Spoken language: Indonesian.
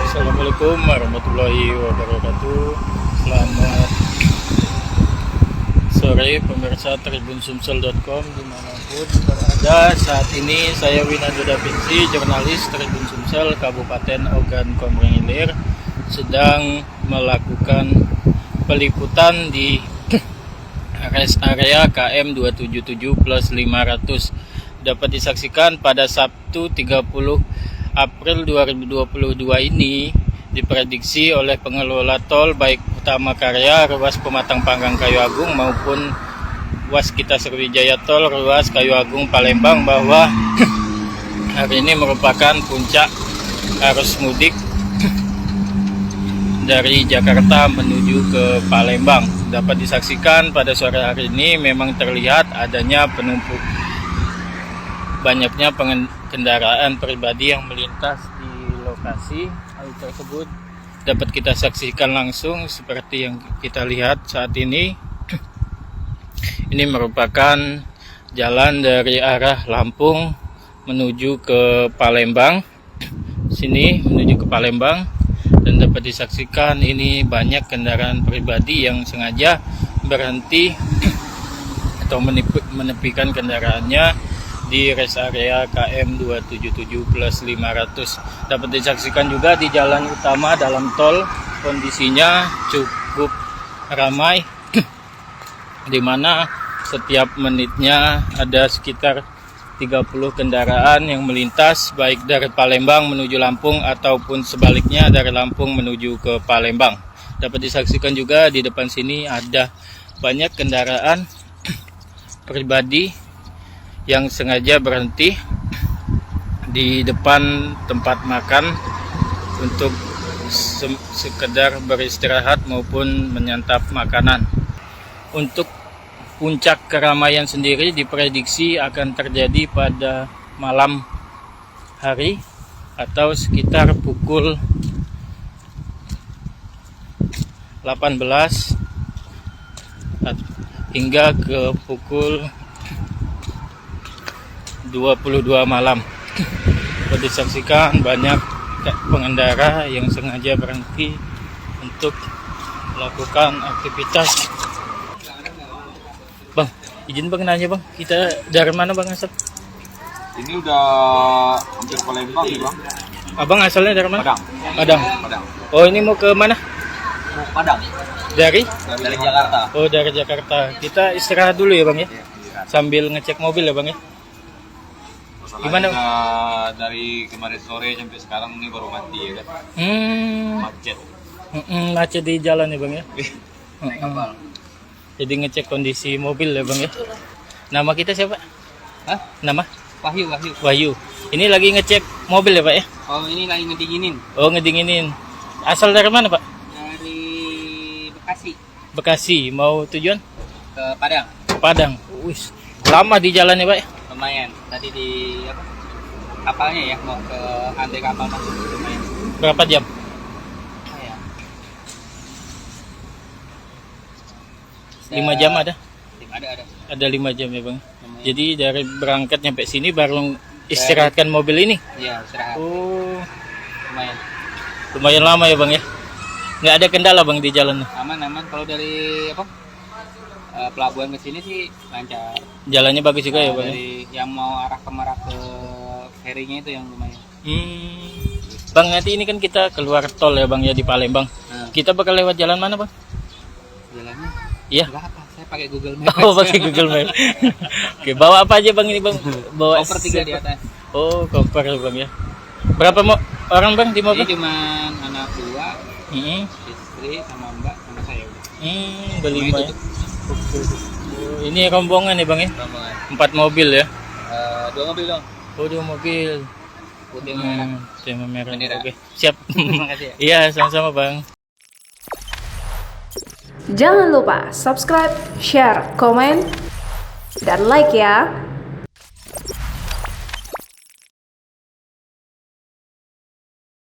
Assalamualaikum warahmatullahi wabarakatuh. Selamat sore pemirsa tribunsumsel.com dimanapun berada. Saat ini saya Winando Da Vinci, jurnalis Tribun Sumsel Kabupaten Ogan Komering Ilir, sedang melakukan peliputan di rest area KM 277+500. Dapat disaksikan pada Sabtu 30 April 2022 ini diprediksi oleh pengelola tol baik Utama Karya ruas Pematang Panggang Kayu Agung maupun Waskita Sriwijaya Tol ruas Kayu Agung Palembang bahwa hari ini merupakan puncak arus mudik dari Jakarta menuju ke Palembang. Dapat disaksikan pada sore hari ini memang terlihat adanya banyaknya kendaraan pribadi yang melintas di lokasi. Hal tersebut dapat kita saksikan langsung seperti yang kita lihat saat ini. Ini merupakan jalan dari arah Lampung menuju ke Palembang. Sini menuju ke Palembang, dan dapat disaksikan ini banyak kendaraan pribadi yang sengaja berhenti atau menepikan kendaraannya di rest area KM 277+500. Dapat disaksikan juga di jalan utama dalam tol kondisinya cukup ramai, di mana setiap menitnya ada sekitar 30 kendaraan yang melintas baik dari Palembang menuju Lampung ataupun sebaliknya dari Lampung menuju ke Palembang. Dapat disaksikan juga di depan sini ada banyak kendaraan pribadi yang sengaja berhenti di depan tempat makan untuk sekedar beristirahat maupun menyantap makanan. Untuk puncak keramaian sendiri diprediksi akan terjadi pada malam hari atau sekitar pukul 18 hingga ke pukul 22 malam. Dapat disaksikan banyak pengendara yang sengaja berhenti untuk melakukan aktivitas. Bang, izin bang nanya bang, kita dari mana bang asal? Ini udah hampir Palembang nih bang. Abang asalnya dari mana? Padang. Oh, ini mau ke mana? Mau Padang. Dari Jakarta. Oh, dari Jakarta. Kita istirahat dulu ya bang ya, sambil ngecek mobil ya bang ya. Gimana? Dari kemarin sore sampai sekarang ini baru mati ya kan? Macet. Macet di jalan ya bang ya. Jadi ngecek kondisi mobil ya bang ya. Nama kita siapa? Hah? Nama? Wahyu. Ini lagi ngecek mobil ya pak ya? Oh, ini lagi ngedinginin. Oh, ngedinginin. Asal dari mana pak? Dari Bekasi. Bekasi. Mau tujuan? Ke Padang. Padang. Wis. Lama di jalan ya pak ya? Lumayan. Tadi di kapalnya ya, mau ke antre kapal masuk lumayan. Berapa jam? Ya. 5 jam ada? Ada. Ada 5 jam ya bang. Lumayan. Jadi dari berangkat nyampe sini baru istirahatkan mobil ini? Iya, istirahat. Oh, Lumayan. lumayan lama ya bang ya? Nggak ada kendala bang di jalan? Aman. Kalau dari pelabuhan ke sini sih lancar. Jalannya bagus juga ya bang ya? Dari yang mau arah ke Merak ke ferinya itu yang lumayan. Bang, nanti ini kan kita keluar tol ya bang ya di Palembang. Kita bakal lewat jalan mana bang? Jalannya? Iya. Enggak apa, saya pakai Google Maps. Oh, pakai Google Maps. Oke, bawa apa aja bang ini bang? Bawa Koper 3 di atas. Oh, koper ya bang ya. Berapa orang bang di mobil? Ini cuma anak 2, istri sama mbak sama saya udah. Berlima ya. Oh, ini rombongan ya bang ya? Rombongan. 4 mobil ya? 2 mobil dong. Oh, 2 mobil. Putih merah. Putih merah. Bendera. Oke, siap. Terima kasih ya. Iya, sama-sama bang. Jangan lupa subscribe, share, komen, dan like ya.